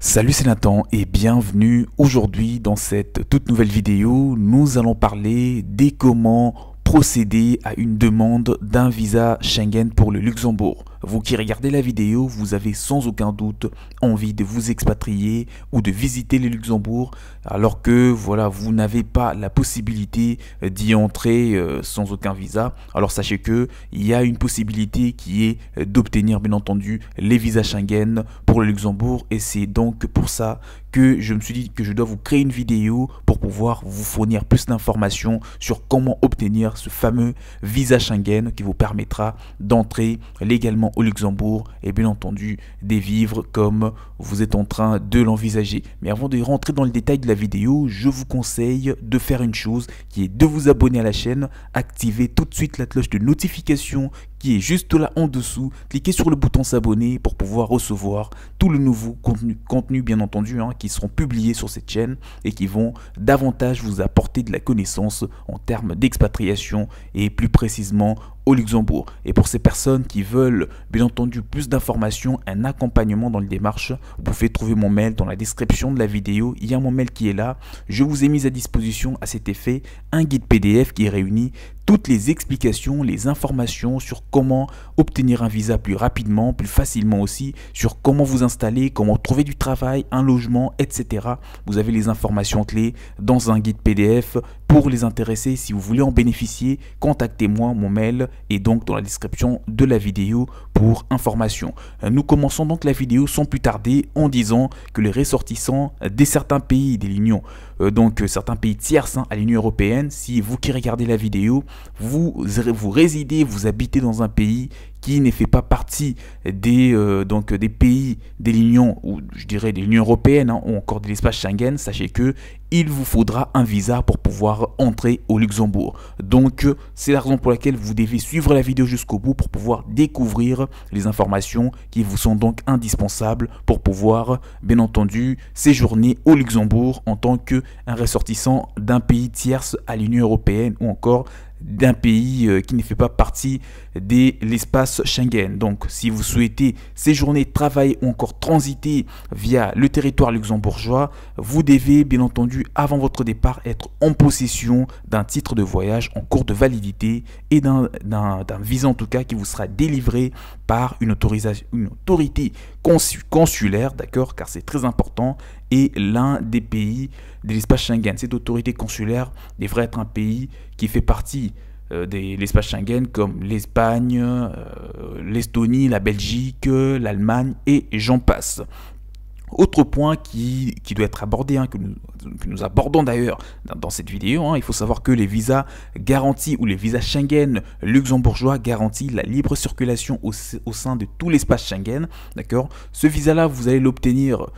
Salut, c'est Nathan et bienvenue. Aujourd'hui dans cette toute nouvelle vidéo, nous allons parler des comment procéder à une demande d'un visa Schengen pour le Luxembourg. Vous qui regardez la vidéo, vous avez sans aucun doute envie de vous expatrier ou de visiter le Luxembourg alors que voilà, vous n'avez pas la possibilité d'y entrer sans aucun visa. Alors sachez que il y a une possibilité qui est d'obtenir bien entendu les visas Schengen pour le Luxembourg et c'est donc pour ça que je me suis dit que je dois vous créer une vidéo pour pouvoir vous fournir plus d'informations sur comment obtenir ce fameux visa Schengen qui vous permettra d'entrer légalement au Luxembourg et bien entendu d'y vivre comme vous êtes en train de l'envisager. Mais avant de rentrer dans le détail de la vidéo, je vous conseille de faire une chose qui est de vous abonner à la chaîne, activer tout de suite la cloche de notification qui est juste là en dessous, cliquez sur le bouton s'abonner pour pouvoir recevoir tout le nouveau contenu bien entendu qui seront publiés sur cette chaîne et qui vont davantage vous apporter de la connaissance en termes d'expatriation et plus précisément au Luxembourg. Et pour ces personnes qui veulent bien entendu plus d'informations, un accompagnement dans les démarches, vous pouvez trouver mon mail dans la description de la vidéo, il y a mon mail qui est là. Je vous ai mis à disposition à cet effet un guide PDF qui réunit toutes les explications, les informations sur comment obtenir un visa plus rapidement, plus facilement aussi, sur comment vous installer, comment trouver du travail, un logement, etc. Vous avez les informations clés dans un guide PDF. Pour les intéressés, si vous voulez en bénéficier, contactez-moi, mon mail est donc dans la description de la vidéo pour information. Nous commençons donc la vidéo sans plus tarder en disant que les ressortissants de certains pays de l'Union, donc certains pays tiers à l'Union européenne, si vous qui regardez la vidéo, vous résidez, vous habitez dans un pays qui ne fait pas partie des pays de l'Union, ou je dirais de l'Union européenne ou encore de l'espace Schengen, sachez que il vous faudra un visa pour pouvoir entrer au Luxembourg. Donc c'est la raison pour laquelle vous devez suivre la vidéo jusqu'au bout pour pouvoir découvrir les informations qui vous sont donc indispensables pour pouvoir bien entendu séjourner au Luxembourg en tant qu'un ressortissant d'un pays tierce à l'Union européenne ou encore d'un pays qui ne fait pas partie de l'espace Schengen. Donc si vous souhaitez séjourner, travailler ou encore transiter via le territoire luxembourgeois, vous devez bien entendu avant votre départ être en possession d'un titre de voyage en cours de validité et d'un visa en tout cas qui vous sera délivré par une autorité consulaire, d'accord, car c'est très important, et l'un des pays de l'espace Schengen. Cette autorité consulaire devrait être un pays qui fait partie de l'espace Schengen comme l'Espagne, l'Estonie, la Belgique, l'Allemagne et j'en passe. Autre point qui doit être abordé, que nous abordons d'ailleurs dans cette vidéo, il faut savoir que les visas garantis ou les visas Schengen luxembourgeois garantissent la libre circulation au sein de tout l'espace Schengen. D'accord. Ce visa-là, vous allez l'obtenir,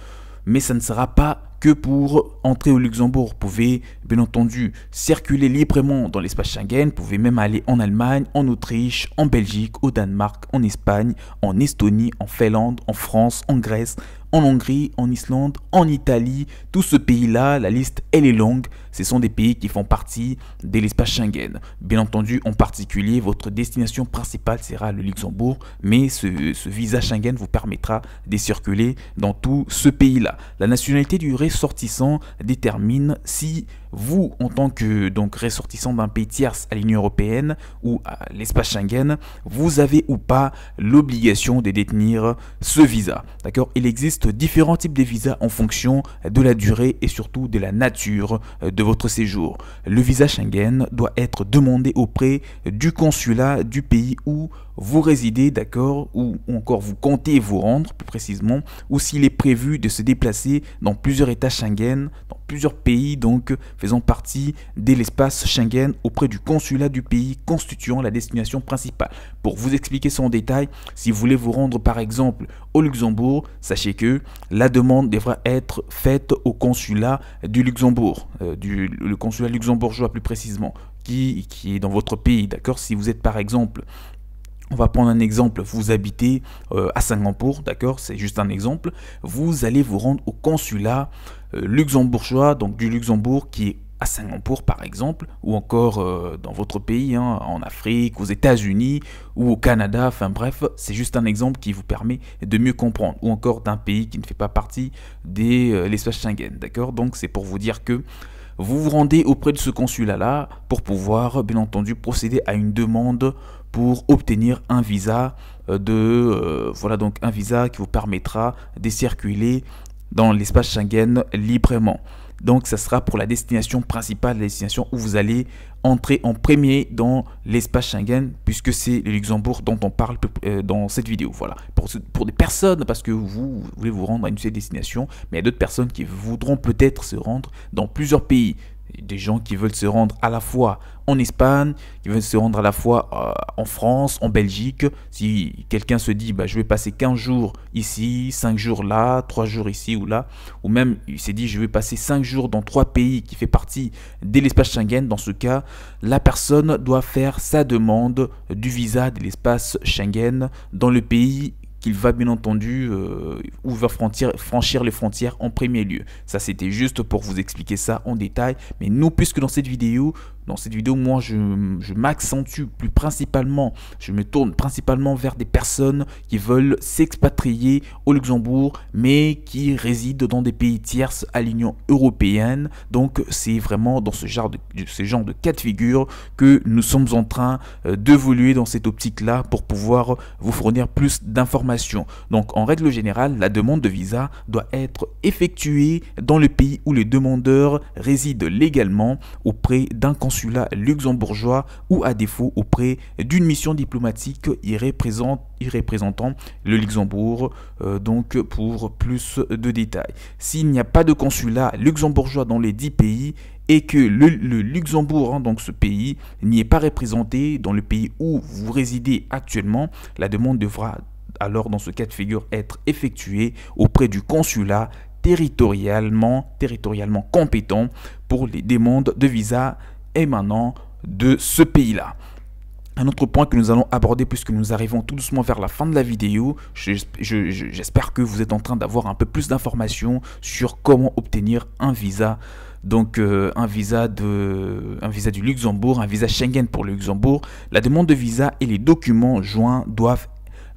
mais ça ne sera pas que pour entrer au Luxembourg. Vous pouvez bien entendu circuler librement dans l'espace Schengen, vous pouvez même aller en Allemagne, en Autriche, en Belgique, au Danemark, en Espagne, en Estonie, en Finlande, en France, en Grèce, en Hongrie, en Islande, en Italie. Tout ce pays-là, la liste elle est longue, ce sont des pays qui font partie de l'espace Schengen. Bien entendu, en particulier, votre destination principale sera le Luxembourg, mais ce visa Schengen vous permettra de circuler dans tout ce pays-là. La nationalité du ressortissant détermine si vous, en tant que ressortissant d'un pays tierce à l'Union européenne ou à l'espace Schengen, vous avez ou pas l'obligation de détenir ce visa. D'accord? Il existe différents types de visas en fonction de la durée et surtout de la nature de votre séjour. Le visa Schengen doit être demandé auprès du consulat du pays où vous résidez, d'accord, ou encore vous comptez vous rendre, plus précisément, ou s'il est prévu de se déplacer dans plusieurs États Schengen, dans plusieurs pays donc faisant partie de l'espace Schengen auprès du consulat du pays constituant la destination principale. Pour vous expliquer ça en détail, si vous voulez vous rendre par exemple au Luxembourg, sachez que la demande devra être faite au consulat du Luxembourg, le consulat luxembourgeois plus précisément, qui est dans votre pays, d'accord. Si vous êtes par exemple, on va prendre un exemple, vous habitez à Singapour, d'accord, c'est juste un exemple, vous allez vous rendre au consulat luxembourgeois, donc du Luxembourg, qui est à Singapour par exemple, ou encore dans votre pays, hein, en Afrique, aux États-Unis ou au Canada, enfin bref, c'est juste un exemple qui vous permet de mieux comprendre, ou encore d'un pays qui ne fait pas partie de l'espace Schengen, d'accord? Donc c'est pour vous dire que vous vous rendez auprès de ce consulat-là pour pouvoir, bien entendu, procéder à une demande pour obtenir un visa voilà, donc un visa qui vous permettra de circuler dans l'espace Schengen librement. Donc ça sera pour la destination principale, la destination où vous allez entrer en premier dans l'espace Schengen, puisque c'est le Luxembourg dont on parle dans cette vidéo. Voilà, pour des personnes, parce que vous voulez vous rendre à une seule destination, mais il y a d'autres personnes qui voudront peut-être se rendre dans plusieurs pays. Des gens qui veulent se rendre à la fois en Espagne, qui veulent se rendre à la fois en France, en Belgique. Si quelqu'un se dit, bah, je vais passer 15 jours ici, 5 jours là, 3 jours ici ou là, ou même il s'est dit, je vais passer 5 jours dans 3 pays qui fait partie de l'espace Schengen, dans ce cas, la personne doit faire sa demande du visa de l'espace Schengen dans le pays qu'il va bien entendu, où il va franchir les frontières en premier lieu. Ça, c'était juste pour vous expliquer ça en détail. Mais nous, puisque dans cette vidéo, moi, je m'accentue plus principalement, je me tourne principalement vers des personnes qui veulent s'expatrier au Luxembourg, mais qui résident dans des pays tierces à l'Union européenne. Donc, c'est vraiment dans ce genre de cas de figure que nous sommes en train d'évoluer dans cette optique-là pour pouvoir vous fournir plus d'informations. Donc, en règle générale, la demande de visa doit être effectuée dans le pays où le demandeur réside légalement auprès d'un consulat luxembourgeois ou à défaut auprès d'une mission diplomatique y représentant le Luxembourg. Donc, pour plus de détails, s'il n'y a pas de consulat luxembourgeois dans les 10 pays et que le Luxembourg, hein, donc ce pays, n'y est pas représenté dans le pays où vous résidez actuellement, la demande devra alors dans ce cas de figure être effectuée auprès du consulat territorialement compétent pour les demandes de visa émanant de ce pays-là. Un autre point que nous allons aborder puisque nous arrivons tout doucement vers la fin de la vidéo, j'espère que vous êtes en train d'avoir un peu plus d'informations sur comment obtenir un visa. Donc un visa du Luxembourg, un visa Schengen pour le Luxembourg. La demande de visa et les documents joints doivent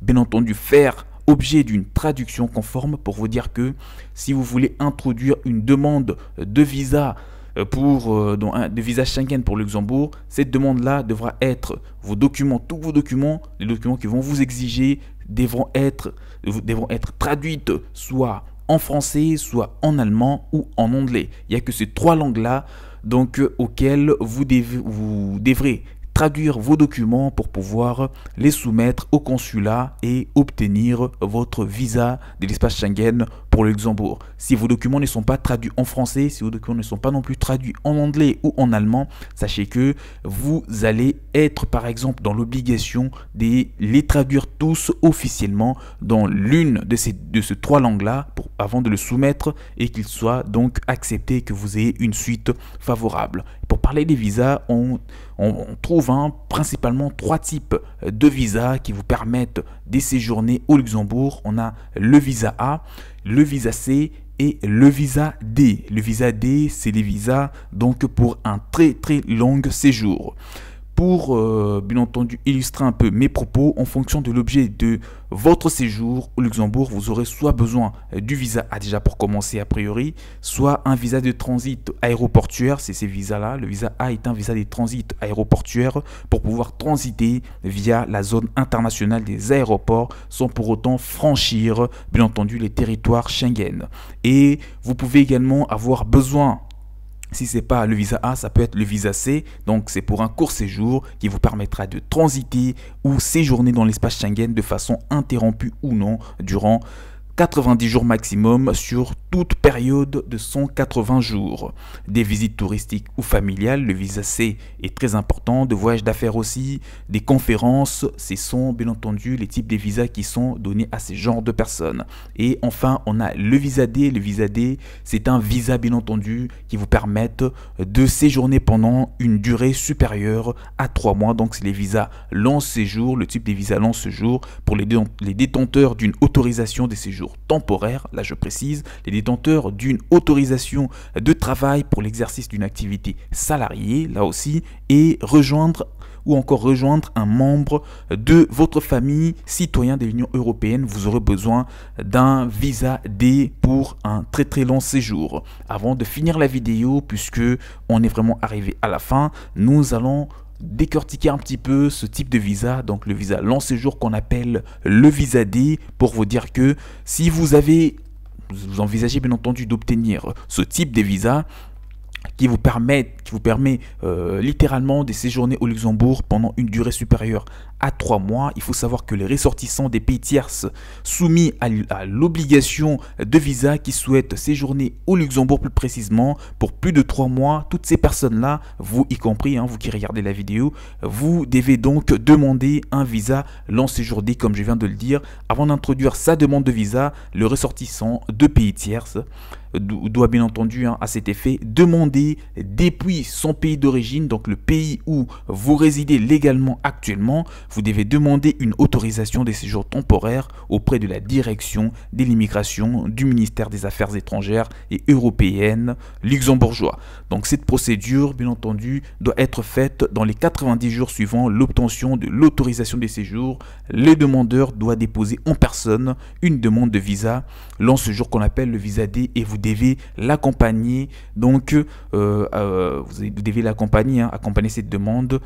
bien entendu faire objet d'une traduction conforme, pour vous dire que si vous voulez introduire une demande de visa de visa Schengen pour le Luxembourg, cette demande-là devra être tous vos documents, les documents qui vont vous exiger devront être traduites soit en français, soit en allemand ou en anglais. Il n'y a que ces 3 langues-là donc auxquelles vous devrez traduire vos documents pour pouvoir les soumettre au consulat et obtenir votre visa de l'espace Schengen pour le Luxembourg. Si vos documents ne sont pas traduits en français, si vos documents ne sont pas non plus traduits en anglais ou en allemand, sachez que vous allez être par exemple dans l'obligation de les traduire tous officiellement dans l'une de ces 3 langues-là avant de le soumettre et qu'il soit donc accepté, que vous ayez une suite favorable. Pour parler des visas, on trouve principalement 3 types de visas qui vous permettent de séjourner au Luxembourg. On a le visa A, le visa C et le visa D. Le visa D, c'est les visas donc pour un très long séjour. Pour bien entendu illustrer un peu mes propos, en fonction de l'objet de votre séjour au Luxembourg, vous aurez soit besoin du visa A déjà pour commencer a priori, soit un visa de transit aéroportuaire, c'est ces visas-là. Le visa A est un visa de transit aéroportuaire pour pouvoir transiter via la zone internationale des aéroports sans pour autant franchir bien entendu les territoires Schengen. Et vous pouvez également avoir besoin, si ce n'est pas le visa A, ça peut être le visa C. Donc, c'est pour un court séjour qui vous permettra de transiter ou séjourner dans l'espace Schengen de façon interrompue ou non durant 90 jours maximum sur toute période de 180 jours. Des visites touristiques ou familiales, le visa C est très important, de voyages d'affaires aussi, des conférences, ce sont bien entendu les types de visas qui sont donnés à ces genres de personnes. Et enfin, on a le visa D. Le visa D, c'est un visa bien entendu qui vous permettent de séjourner pendant une durée supérieure à 3 mois. Donc, c'est les visas long séjour, le type des visas long séjour pour les détenteurs d'une autorisation de séjour temporaire. Là, je précise, les détenteur d'une autorisation de travail pour l'exercice d'une activité salariée, là aussi, et rejoindre un membre de votre famille citoyen de l'Union européenne. Vous aurez besoin d'un visa D pour un très très long séjour. Avant de finir la vidéo, puisque on est vraiment arrivé à la fin, nous allons décortiquer un petit peu ce type de visa, donc le visa long séjour qu'on appelle le visa D, pour vous dire que si vous envisagez bien entendu d'obtenir ce type de visa qui vous permet littéralement de séjourner au Luxembourg pendant une durée supérieure à 3 mois. Il faut savoir que les ressortissants des pays tierces soumis à l'obligation de visa qui souhaitent séjourner au Luxembourg plus précisément pour plus de 3 mois, toutes ces personnes-là, vous y compris, vous qui regardez la vidéo, vous devez donc demander un visa long séjour D, comme je viens de le dire. Avant d'introduire sa demande de visa, le ressortissant de pays tierces doit bien entendu à cet effet demander depuis son pays d'origine, donc le pays où vous résidez légalement actuellement, vous devez demander une autorisation de séjour temporaire auprès de la direction de l'immigration du ministère des Affaires étrangères et européennes luxembourgeois. Donc cette procédure bien entendu doit être faite dans les 90 jours suivant l'obtention de l'autorisation de séjour. Le demandeur doit déposer en personne une demande de visa long séjour qu'on appelle le visa D, et vous devez l'accompagner, donc vous devez l'accompagner, accompagner cette demande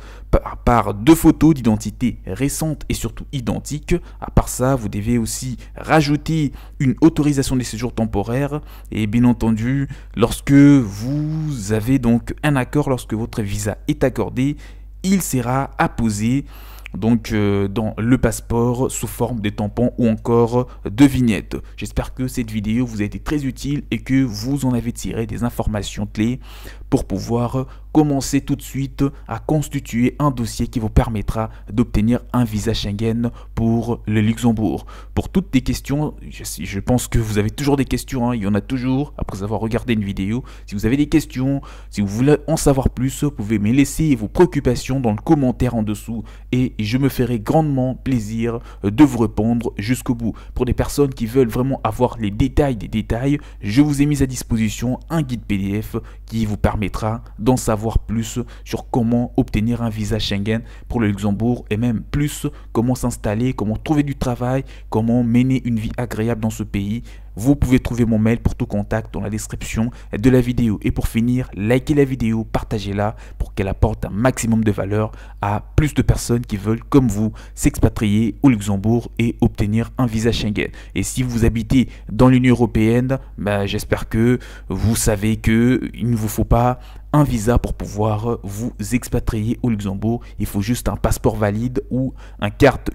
par 2 photos d'identité récentes et surtout identiques. À part ça, vous devez aussi rajouter une autorisation de séjour temporaire, et bien entendu, lorsque vous avez donc un accord, lorsque votre visa est accordé, il sera apposé donc dans le passeport sous forme de tampons ou encore de vignettes. J'espère que cette vidéo vous a été très utile et que vous en avez tiré des informations clés pour pouvoir commencer tout de suite à constituer un dossier qui vous permettra d'obtenir un visa Schengen pour le Luxembourg. Pour toutes les questions, je pense que vous avez toujours des questions, il y en a toujours après avoir regardé une vidéo. Si vous avez des questions, si vous voulez en savoir plus, vous pouvez me laisser vos préoccupations dans le commentaire en dessous et je me ferai grandement plaisir de vous répondre jusqu'au bout. Pour des personnes qui veulent vraiment avoir les détails des détails, je vous ai mis à disposition un guide PDF qui vous permettra d'en savoir plus sur comment obtenir un visa Schengen pour le Luxembourg, et même plus comment s'installer, comment trouver du travail, comment mener une vie agréable dans ce pays. Vous pouvez trouver mon mail pour tout contact dans la description de la vidéo. Et pour finir, likez la vidéo, partagez-la pour qu'elle apporte un maximum de valeur à plus de personnes qui veulent, comme vous, s'expatrier au Luxembourg et obtenir un visa Schengen. Et si vous habitez dans l'Union européenne, j'espère que vous savez qu'il ne vous faut pas un visa pour pouvoir vous expatrier au Luxembourg. Il faut juste un passeport valide ou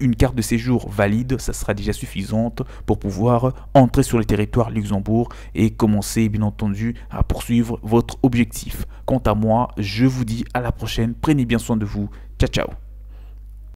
une carte de séjour valide. Ça sera déjà suffisante pour pouvoir entrer sur le territoire Luxembourg et commencer bien entendu à poursuivre votre objectif. Quant à moi, je vous dis à la prochaine. Prenez bien soin de vous. Ciao, ciao.